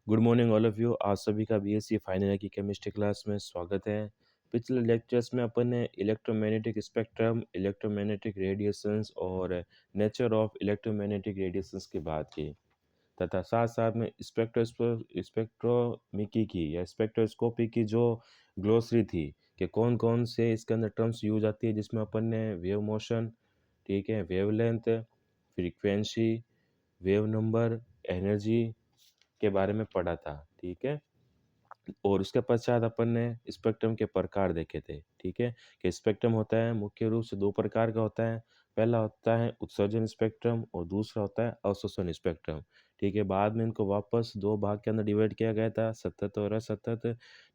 Good morning all of you. आप सभी का बीएससी फाइनल ईयर की केमिस्ट्री क्लास में स्वागत है। पिछले लेक्चर्स में अपन ने इलेक्ट्रोमैग्नेटिक स्पेक्ट्रम, इलेक्ट्रोमैग्नेटिक रेडिएशंस और नेचर ऑफ इलेक्ट्रोमैग्नेटिक रेडिएशंस की बात की तथा साथ साथ में स्पेक्ट्रोमिकी की या स्पेक्ट्रोस्कोपी की जो ग्लोसरी थी कि कौन कौन से इसके अंदर टर्म्स यूज आती है, जिसमें अपन ने वेव मोशन, ठीक है, wavelength, frequency, wave number, energy के बारे में पढ़ा था। ठीक है, और उसके पश्चात अपन ने स्पेक्ट्रम के प्रकार देखे थे। ठीक है, कि स्पेक्ट्रम होता है मुख्य रूप से दो प्रकार का होता है। पहला होता है उत्सर्जन स्पेक्ट्रम और दूसरा होता है अवशोषण स्पेक्ट्रम। ठीक है, बाद में इनको वापस दो भाग के अंदर डिवाइड किया गया था, सतत और असतत।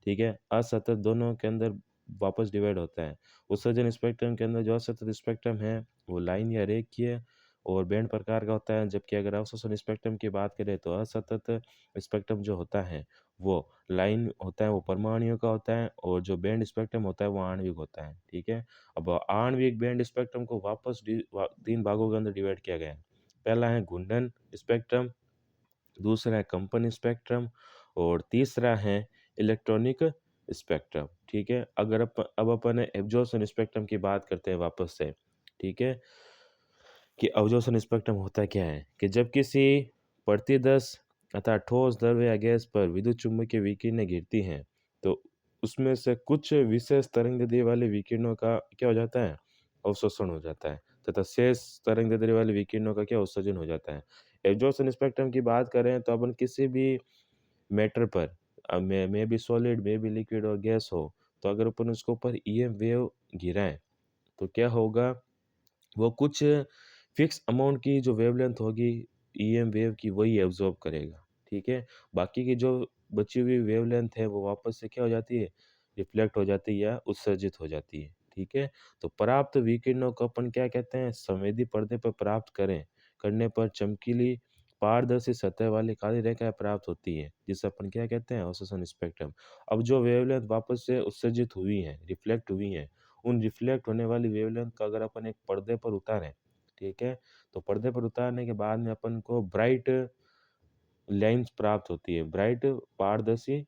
ठीक है, असतत दोनों के अंदर वापस डिवाइड होता है। उत्सर्जन स्पेक्ट्रम के अंदर जो असतत स्पेक्ट्रम है वो लाइन या रेखीय और बैंड प्रकार का होता है, जबकि अगर अवशोषण स्पेक्ट्रम की बात करें तो असतत स्पेक्ट्रम जो होता है वो लाइन होता है, वो परमाणुओं का होता है, और जो बैंड स्पेक्ट्रम होता है वो आणविक होता है। ठीक है, अब आणविक बैंड स्पेक्ट्रम को वापस तीन भागों के अंदर डिवाइड किया गया है। पहला है घूर्णन स्पेक्ट्रम, दूसरा है कंपन स्पेक्ट्रम और तीसरा है इलेक्ट्रॉनिक स्पेक्ट्रम। ठीक है, अगर अब अपन एब्जॉर्प्शन स्पेक्ट्रम की बात करते हैं वापस से। ठीक है, कि अवशोषण स्पेक्ट्रम होता क्या है कि जब किसी प्रतिदस अर्थात ठोस द्रव्य या गैस पर विद्युत चुम्बकीय विकिरणें गिरती हैं तो उसमें से कुछ विशेष तरंगदैर्ध्य वाले विकिरणों का क्या हो जाता है, अवशोषण हो जाता है, तथा शेष तरंगदैर्ध्य वाले विकिरणों का क्या उत्सर्जन हो जाता है। एब्जॉर्प्शन स्पेक्ट्रम की बात करें तो अपन किसी भी मैटर पर, may be solid, may be liquid और गैस हो, तो अगर अपन उसके ऊपर ईएम वेव गिराएं तो क्या होगा, वो कुछ फिक्स अमाउंट की जो वेवलेंथ होगी ईएम वेव की वही एब्जॉर्ब करेगा। ठीक है, बाकी की जो बची हुई वेवलेंथ है वो वापस से क्या हो जाती है, रिफ्लेक्ट हो जाती है या उत्सर्जित हो जाती है। ठीक है, तो प्राप्त विकिरणों को अपन क्या कहते हैं, संवेदी पर्दे पर प्राप्त करने पर चमकीली पारदर्शी सतह वाली काली रेखाएं प्राप्त होती है, जिसे अपन क्या कहते हैं, अवशोषण स्पेक्ट्रम। अब जो वेवलेंथ वापस से उत्सर्जित हुई है, रिफ्लेक्ट हुई है, उन रिफ्लेक्ट होने वाली वेवलेंथ का अगर अपन एक पर्दे पर उतारें, ठीक है, तो पर्दे पर उतारने के बाद में अपन को ब्राइट लाइन्स प्राप्त होती है, ब्राइट पारदर्शी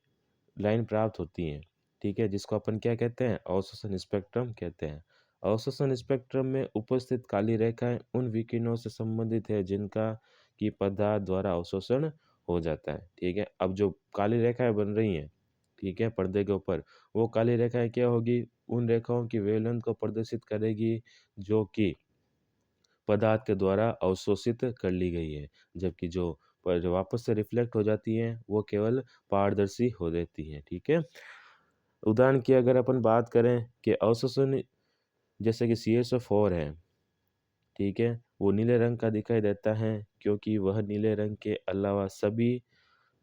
लाइन प्राप्त होती है। ठीक है, जिसको अपन क्या कहते हैं, अवशोषण स्पेक्ट्रम कहते हैं। अवशोषण स्पेक्ट्रम में उपस्थित काली रेखाएं उन विकिरणों से संबंधित है जिनका की पदार्थ द्वारा अवशोषण हो जाता है। ठीक है, अब जो काली रेखाएं बन रही हैं, ठीक है, पर्दे के ऊपर, वो काली रेखाएं क्या होगी, उन रेखाओं की वेवलेंथ को प्रदर्शित करेगी जो कि पदार्थ के द्वारा अवशोषित कर ली गई है, जबकि जो वापस से रिफ्लेक्ट हो जाती हैं वो केवल पारदर्शी हो देती हैं। ठीक है, उदाहरण की अगर अपन बात करें कि अवशोषण, जैसे कि CaSO4 है, ठीक है, वो नीले रंग का दिखाई देता है क्योंकि वह नीले रंग के अलावा सभी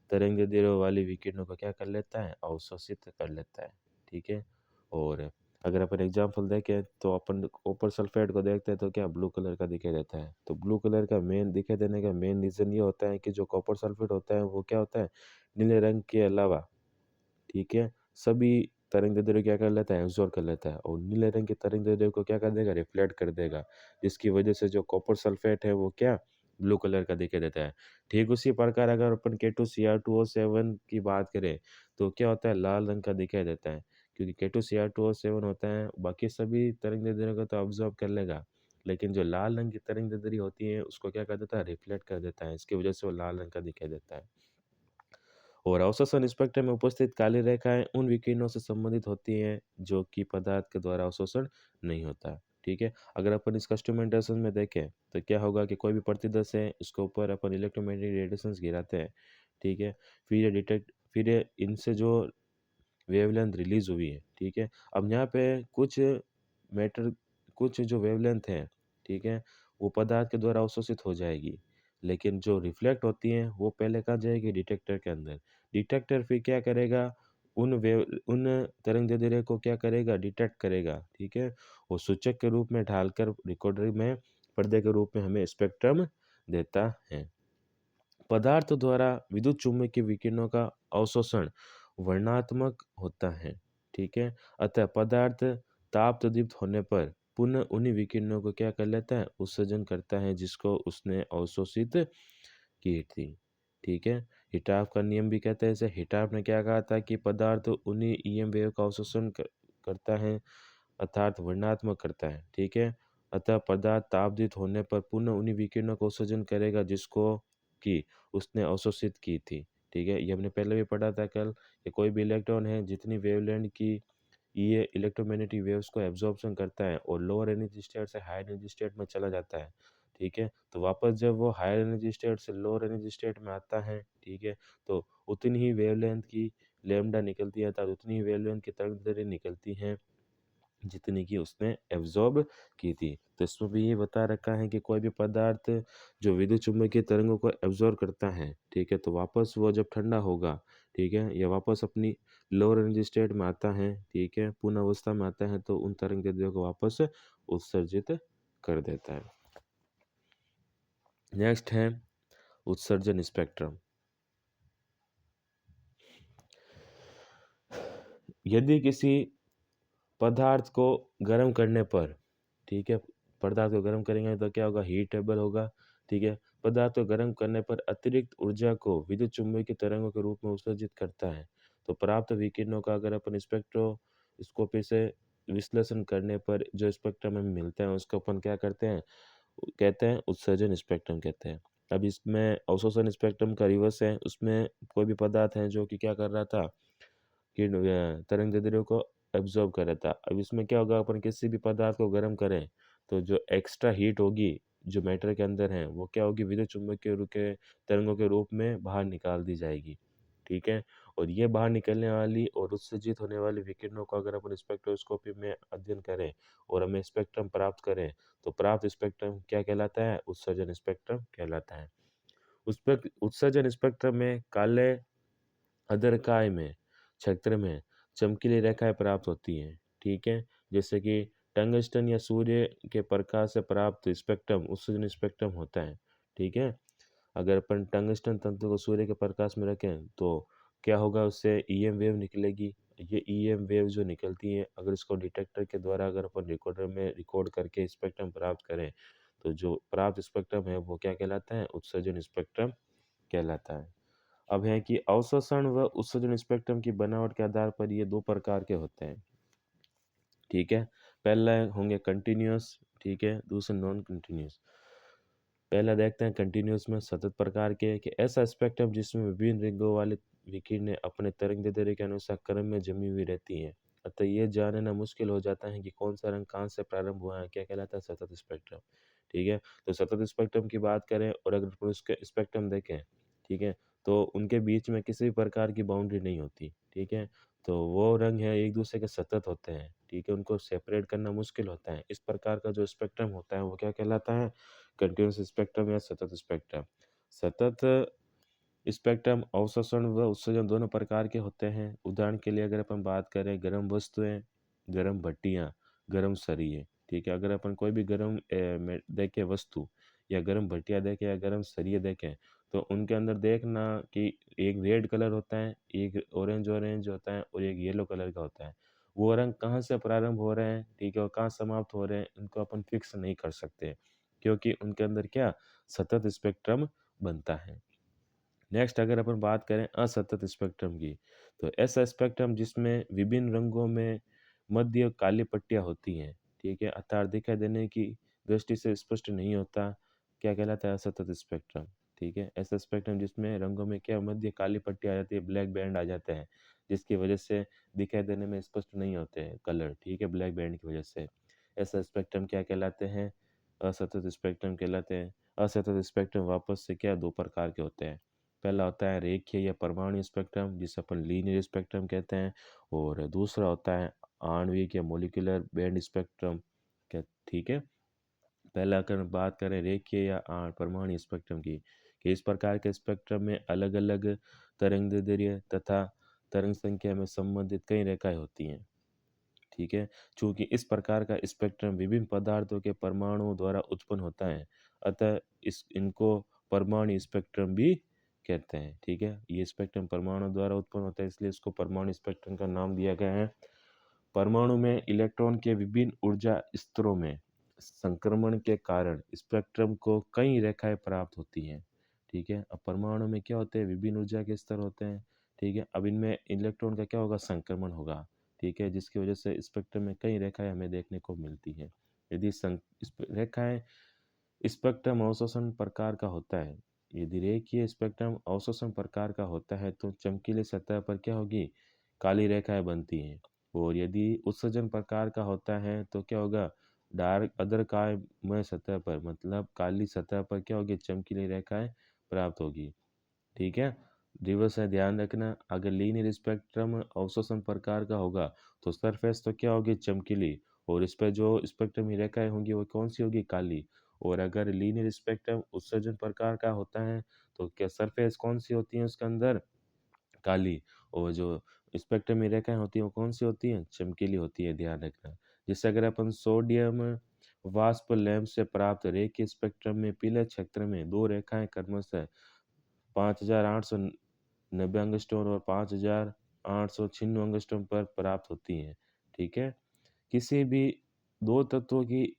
तरंगदैर्ध्य वाली विकिरणों को क्या कर लेता है, अवशोषित कर लेता है। ठीक है, और अगर अपन एग्जांपल देखें तो अपन कॉपर सल्फेट को देखते हैं तो क्या ब्लू कलर का दिखाई देता है। तो ब्लू कलर का मेन दिखाई देने का मेन रीज़न ये होता है कि जो कॉपर सल्फेट होता है वो क्या होता है, नीले रंग के अलावा, ठीक है, सभी तरंगदैर्ध्य क्या कर लेता है, एब्जॉर्ब कर लेता है, और नीले रंग की तरंगदैर्ध्य को क्या कर देगा, रिफ्लेक्ट कर देगा, जिसकी वजह से जो कॉपर सल्फेट है वो क्या, ब्लू कलर का दिखाई देता है। ठीक उसी प्रकार अगर अपन K2Cr2O7 की बात करें तो क्या होता है, लाल रंग का दिखाई देता है, क्योंकि K2Cr2O7 होता है बाकी सभी तरंगदैर्ध्य को तो ऑब्जॉर्व कर लेगा, लेकिन जो लाल रंग की तरंगदैर्ध्य होती है उसको क्या कर देता है, रिफ्लेक्ट कर देता है, इसकी वजह से वो लाल रंग का दिखाई देता है। और अवशोषण स्पेक्ट्रम में उपस्थित काली रेखाएं उन विकिरणों से संबंधित होती हैं जो कि पदार्थ के द्वारा अवशोषण नहीं होता। ठीक है, अगर अपन इसका इंस्ट्रूमेंटेशन में देखें तो क्या होगा कि कोई भी प्रतिदस है, इसके ऊपर अपन इलेक्ट्रोमैग्नेटिक रेडिएशंस गिराते हैं। ठीक है, फिर ये इनसे जो वेवलेंथ रिलीज हुई है, ठीक है, अब यहाँ पे मैटर कुछ जो वेवलेंथ है, ठीक है, वो पदार्थ के द्वारा अवशोषित हो जाएगी, लेकिन जो रिफ्लेक्ट होती हैं वो पहले कहाँ जाएगी, डिटेक्टर के अंदर। डिटेक्टर फिर क्या करेगा, उन तरंगदैर्ध्य को क्या करेगा, डिटेक्ट करेगा। ठीक है, वो सूचक के रूप में ढालकर रिकॉर्डर में पर्दे के रूप में हमें स्पेक्ट्रम देता है। पदार्थ द्वारा विद्युत चुम्बकीय विकिरणों का अवशोषण वर्णनात्मक होता है। ठीक है, अतः पदार्थ ताप तदीप्त होने पर पुनः उन्हीं विकिरणों को क्या कर लेता है, उत्सर्जन करता है जिसको उसने अवशोषित की थी। ठीक है, हिटाफ का नियम भी कहते हैं इसे। हिटाफ ने क्या कहा था कि पदार्थ उन्हीं ईएम वेव का अवशोषण करता है, अर्थात वर्णनात्मक करता है, ठीक है। अतः पदार्थ तापदीप्त होने पर पुनः उन्हीं विकिरणों का उत्सर्जन करेगा जिसको कि उसने अवशोषित की थी, ठीक है। ये हमने पहले भी पढ़ा था कल कि कोई भी इलेक्ट्रॉन है जितनी वेवलेंथ की ये इलेक्ट्रोमैग्नेटिक वेव्स को एब्जॉर्प्शन करता है और लोअर एनर्जी स्टेट से हायर एनर्जी स्टेट में चला जाता है, ठीक है। तो वापस जब वो हायर एनर्जी स्टेट से लोअर एनर्जी स्टेट में आता है, ठीक है, तो उतनी ही वेवलेंथ की लैम्डा निकलती है, अर्थात उतनी ही वेवलेंथ की तरंग निकलती हैं जितनी की उसने एब्जॉर्ब की थी। तो इसमें भी ये बता रखा है कि कोई भी पदार्थ जो विद्युत चुम्बकीय तरंगों को एब्जॉर्ब करता है, ठीक है, तो वापस वो जब ठंडा होगा, ठीक है, या वापस अपनी लोअर एनर्जी स्टेट में आता है, ठीक है, पूर्ण अवस्था में आता है, तो उन तरंग दैर्ध्यों को वापस उत्सर्जित कर देता है। नेक्स्ट है उत्सर्जन स्पेक्ट्रम। यदि किसी पदार्थ को गर्म करने पर, ठीक है, पदार्थ को गर्म करेंगे तो क्या होगा, हीटेबल होगा, ठीक है। पदार्थ को गर्म करने पर अतिरिक्त ऊर्जा को विद्युत चुम्बकीय तरंगों के रूप में उत्सर्जित करता है। तो प्राप्त विकिरणों का अगर अपन स्पेक्ट्रोस्कोपी से विश्लेषण करने पर जो स्पेक्ट्रम हमें मिलता है उसको अपन क्या करते हैं, कहते हैं उत्सर्जन स्पेक्ट्रम कहते हैं। अब इसमें अवशोषण स्पेक्ट्रम का रिवर्स है, उसमें कोई भी पदार्थ है जो कि क्या कर रहा था कि तरंग दैर्ध्यों को एब्जॉर्ब कर रहा था। अब इसमें क्या होगा, अपन किसी भी पदार्थ को गर्म करें तो जो एक्स्ट्रा हीट होगी जो मैटर के अंदर है वो क्या होगी, विद्युत चुम्बकीय के तरंगों के रूप में बाहर निकाल दी जाएगी, ठीक है। और ये बाहर निकलने वाली और उत्सर्जित होने वाली विकिरणों को अगर अपन स्पेक्ट्रोस्कोपी में अध्ययन करें और हमें स्पेक्ट्रम प्राप्त करें तो प्राप्त स्पेक्ट्रम क्या कहलाता है, उत्सर्जन स्पेक्ट्रम कहलाता है। उस पर उत्सर्जन स्पेक्ट्रम में काले अधरकाय में क्षेत्र में चमकीली रेखाएं प्राप्त होती हैं, ठीक है। जैसे कि टंगस्टन या सूर्य के प्रकाश से प्राप्त स्पेक्ट्रम उत्सर्जन स्पेक्ट्रम होता है, ठीक है। अगर अपन टंगस्टन तंतु को सूर्य के प्रकाश में रखें तो क्या होगा, उससे ईएम वेव निकलेगी। ये ईएम वेव जो निकलती है अगर इसको डिटेक्टर के द्वारा अगर अपन रिकॉर्डर में रिकॉर्ड करके स्पेक्ट्रम प्राप्त करें तो जो प्राप्त स्पेक्ट्रम है वो क्या कहलाता है, उत्सर्जन स्पेक्ट्रम कहलाता है। अब है कि अवशोषण व उत्सर्जन स्पेक्ट्रम की बनावट के आधार पर ये दो प्रकार के होते हैं, ठीक है। पहला होंगे कंटिन्यूअस, ठीक है, दूसरा नॉन कंटिन्यूअस। पहला देखते हैं कंटिन्यूअस में सतत प्रकार के कि ऐसा स्पेक्ट्रम जिसमें विभिन्न रंगों वाली विकिरणें अपने तरंगदैर्ध्य के अनुसार क्रम में जमी हुई रहती हैं। अतः ये जानना मुश्किल हो जाता है कि कौन सा रंग कहाँ से प्रारंभ हुआ है, क्या कहलाता है, सतत स्पेक्ट्रम, ठीक है। तो सतत स्पेक्ट्रम की बात करें और अगर अपन उसके स्पेक्ट्रम देखें, ठीक है, तो उनके बीच में किसी भी प्रकार की बाउंड्री नहीं होती, ठीक है। तो वो रंग है एक दूसरे के सतत होते हैं, ठीक है, उनको सेपरेट करना मुश्किल होता है। इस प्रकार का जो स्पेक्ट्रम होता है वो क्या कहलाता है, कंटीन्यूअस स्पेक्ट्रम या सतत स्पेक्ट्रम। सतत स्पेक्ट्रम अवशोषण व उत्सर्जन दोनों प्रकार के होते हैं। उदाहरण के लिए अगर अपन बात करें गर्म वस्तुएं, गर्म भट्टियाँ, गर्म सरिये, ठीक है। अगर अपन कोई भी गर्म देखें वस्तु या गर्म भट्टियाँ देखें या गर्म सरिये देखें तो उनके अंदर देखना कि एक रेड कलर होता है, एक ऑरेंज ऑरेंज होता है और एक येलो कलर का होता है। वो रंग कहाँ से प्रारंभ हो रहे हैं, ठीक है, और कहाँ समाप्त हो रहे हैं, इनको अपन फिक्स नहीं कर सकते क्योंकि उनके अंदर क्या सतत स्पेक्ट्रम बनता है। नेक्स्ट अगर अपन बात करें असतत स्पेक्ट्रम की तो ऐसा स्पेक्ट्रम जिसमें विभिन्न रंगों में मध्य काली पट्टियाँ होती हैं, ठीक है, अर्थात दिखाई देने की दृष्टि से स्पष्ट नहीं होता, क्या कहलाता है, असतत स्पेक्ट्रम, ठीक है। ऐसा स्पेक्ट्रम जिसमें रंगों में क्या मध्य काली पट्टी आ जाती है, ब्लैक बैंड आ जाते हैं जिसकी वजह से दिखाई देने में स्पष्ट नहीं होते हैं कलर, ठीक है, ब्लैक बैंड की वजह से। ऐसा स्पेक्ट्रम क्या कहलाते हैं, असतत स्पेक्ट्रम कहलाते हैं। असतत स्पेक्ट्रम वापस से क्या दो प्रकार के होते हैं। पहला होता है रेखीय या परमाणु स्पेक्ट्रम जिसे अपन लीनियर स्पेक्ट्रम कहते हैं और दूसरा होता है आणविक या मोलिकुलर बैंड स्पेक्ट्रम, क्या, ठीक है। पहला अगर बात करें रेखीय या परमाणु स्पेक्ट्रम की कि इस प्रकार के स्पेक्ट्रम में अलग अलग तरंगदैर्ध्य तथा तरंग संख्या में संबंधित कई रेखाएं होती हैं, ठीक है। चूंकि इस प्रकार का स्पेक्ट्रम विभिन्न पदार्थों के परमाणुओं द्वारा उत्पन्न होता है अतः इस इनको परमाणु स्पेक्ट्रम भी कहते हैं, ठीक है। ये स्पेक्ट्रम परमाणु द्वारा उत्पन्न होता है इसलिए इसको परमाणु स्पेक्ट्रम का नाम दिया गया है। परमाणु में इलेक्ट्रॉन के विभिन्न ऊर्जा स्तरों में संक्रमण के कारण स्पेक्ट्रम को कई रेखाएं प्राप्त होती हैं, ठीक है। अब परमाणु में क्या होते हैं, विभिन्न ऊर्जा के स्तर होते हैं, ठीक है। अब इनमें इलेक्ट्रॉन का क्या होगा, संक्रमण होगा, ठीक है, जिसकी वजह से स्पेक्ट्रम में कई रेखाएं हमें देखने को मिलती हैं। यदि रेखाएं स्पेक्ट्रम अवशोषण प्रकार का होता है, यदि रेखीय स्पेक्ट्रम अवशोषण प्रकार का होता है तो चमकीली सतह पर क्या होगी, काली रेखाएं बनती हैं। और यदि उत्सर्जन प्रकार का होता है तो क्या होगा, डार्क अर्धकायमय सतह पर, मतलब काली सतह पर क्या होगी, चमकीली रेखाएं प्राप्त होगी, ठीक है। रिवर्स है, ध्यान रखना, अगर लीनियर स्पेक्ट्रम अवशोषण प्रकार का होगा तो सरफेस तो क्या होगी, चमकीली, और इस पर जो स्पेक्ट्रम की रेखाएं होंगी वो कौन सी होगी, काली। और अगर लीनियर स्पेक्ट्रम उत्सर्जन प्रकार का होता है तो क्या सरफेस कौन सी होती है उसके अंदर, काली, और जो स्पेक्ट्रम में रेखाएं होती हैं वो कौन सी होती हैं, चमकीली होती है, ध्यान रखना। जिससे अगर अपन सोडियम वाष्प लैंप से प्राप्त रेखीय स्पेक्ट्रम में पीले क्षेत्र में दो रेखाएं क्रमशः 5890 एंगस्ट्रॉम और 5896 एंगस्ट्रॉम पर प्राप्त होती हैं, ठीक है। किसी भी दो तत्वों की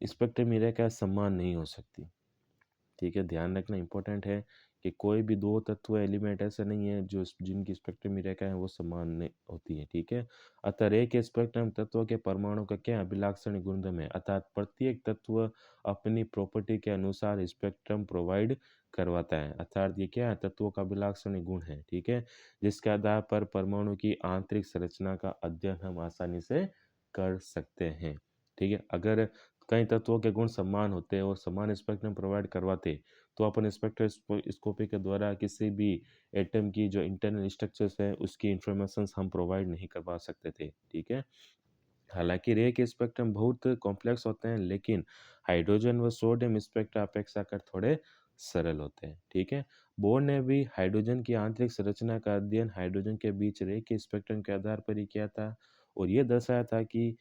स्पेक्ट्रम में रेखाएं समान नहीं हो सकती, ठीक है। ध्यान रखना इंपॉर्टेंट है कि कोई भी दो तत्व एलिमेंट ऐसा नहीं है जो जिनकी स्पेक्ट्रम रेखा है वो समान नहीं होती है, ठीक है। अतः रेखीय स्पेक्ट्रम तत्वों के परमाणु का क्या अभिलाक्षणिक गुणधर्म है, अर्थात प्रत्येक तत्व अपनी प्रॉपर्टी के अनुसार स्पेक्ट्रम प्रोवाइड करवाता है, अर्थात ये क्या है, तत्वों का अभिलाक्षणिक गुण है, ठीक है, जिसके आधार पर परमाणु की आंतरिक संरचना का अध्ययन हम आसानी से कर सकते हैं, ठीक है। अगर कई तत्वों के गुण समान होते और समान स्पेक्ट्रम प्रोवाइड करवाते तो अपन स्पेक्ट्रोस्कोपी के द्वारा किसी भी एटम की जो इंटरनल स्ट्रक्चर्स है उसकी इंफॉर्मेशन हम प्रोवाइड नहीं करवा सकते थे, ठीक है। हालांकि रे के स्पेक्ट्रम बहुत कॉम्प्लेक्स होते हैं लेकिन हाइड्रोजन व सोडियम स्पेक्ट्रा अपेक्षाकृत थोड़े सरल होते हैं, ठीक है। बोर ने भी हाइड्रोजन की आंतरिक संरचना का अध्ययन हाइड्रोजन के बीच रे के स्पेक्ट्रम के आधार पर ही किया था और ये दर्शाया था कि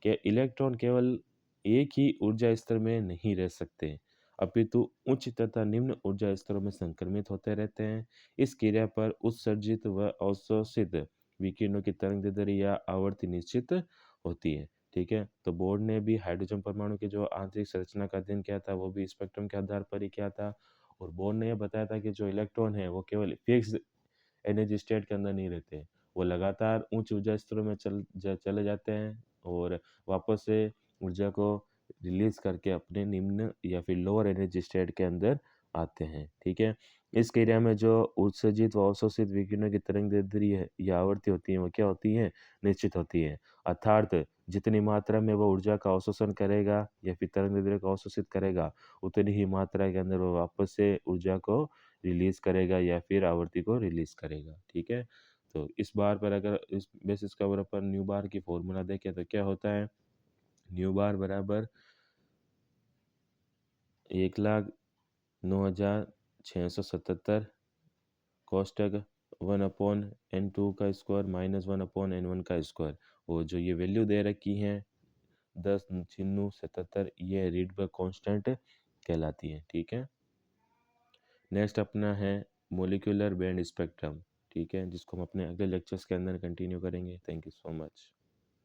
इलेक्ट्रॉन केवल एक ही ऊर्जा स्तर में नहीं रह सकते अपितु उच्च तथा निम्न ऊर्जा स्तरों में संक्रमित होते रहते हैं। इस क्रिया पर उत्सर्जित व अवशोषित विकिरणों की तरंगदैर्ध्य या आवर्ती निश्चित होती है, ठीक है। तो बोर्ड ने भी हाइड्रोजन परमाणु की जो आंतरिक संरचना का अध्ययन किया था वो भी स्पेक्ट्रम के आधार पर ही किया था और बोर्ड ने यह बताया था कि जो इलेक्ट्रॉन है वो केवल फिक्स एनर्जी स्टेट के अंदर नहीं रहते, वो लगातार उच्च ऊर्जा स्तरों में चले जाते हैं और वापस से ऊर्जा को रिलीज करके अपने निम्न या फिर लोअर एनर्जी स्टेट के अंदर आते हैं, ठीक है। इस क्रिया में जो उत्सर्जित व अवशोषित विकिरणों की तरंगदैर्ध्य है या आवर्ती होती है वो क्या होती है, निश्चित होती है, अर्थात जितनी मात्रा में वो ऊर्जा का अवशोषण करेगा या फिर तरंगदैर्ध्य को अवशोषित करेगा उतनी ही मात्रा के अंदर वो वापस से ऊर्जा को रिलीज करेगा या फिर आवर्ती को रिलीज करेगा, ठीक है। तो इस बार पर अगर इस बेसिस के ऊपर अपन न्यू बार की फॉर्मूला देखें तो क्या होता है, न्यू बार बराबर 1,09,677 कोष्टक 1/n2 का स्क्वायर माइनस 1/n1 का स्क्वायर, और जो ये वैल्यू दे रखी है 10,77 ये रीडबर्ग कांस्टेंट कहलाती है, ठीक है। नेक्स्ट अपना है मोलिकुलर बैंड स्पेक्ट्रम, ठीक है, जिसको हम अपने अगले लेक्चर्स के अंदर कंटिन्यू करेंगे। Thank you so much.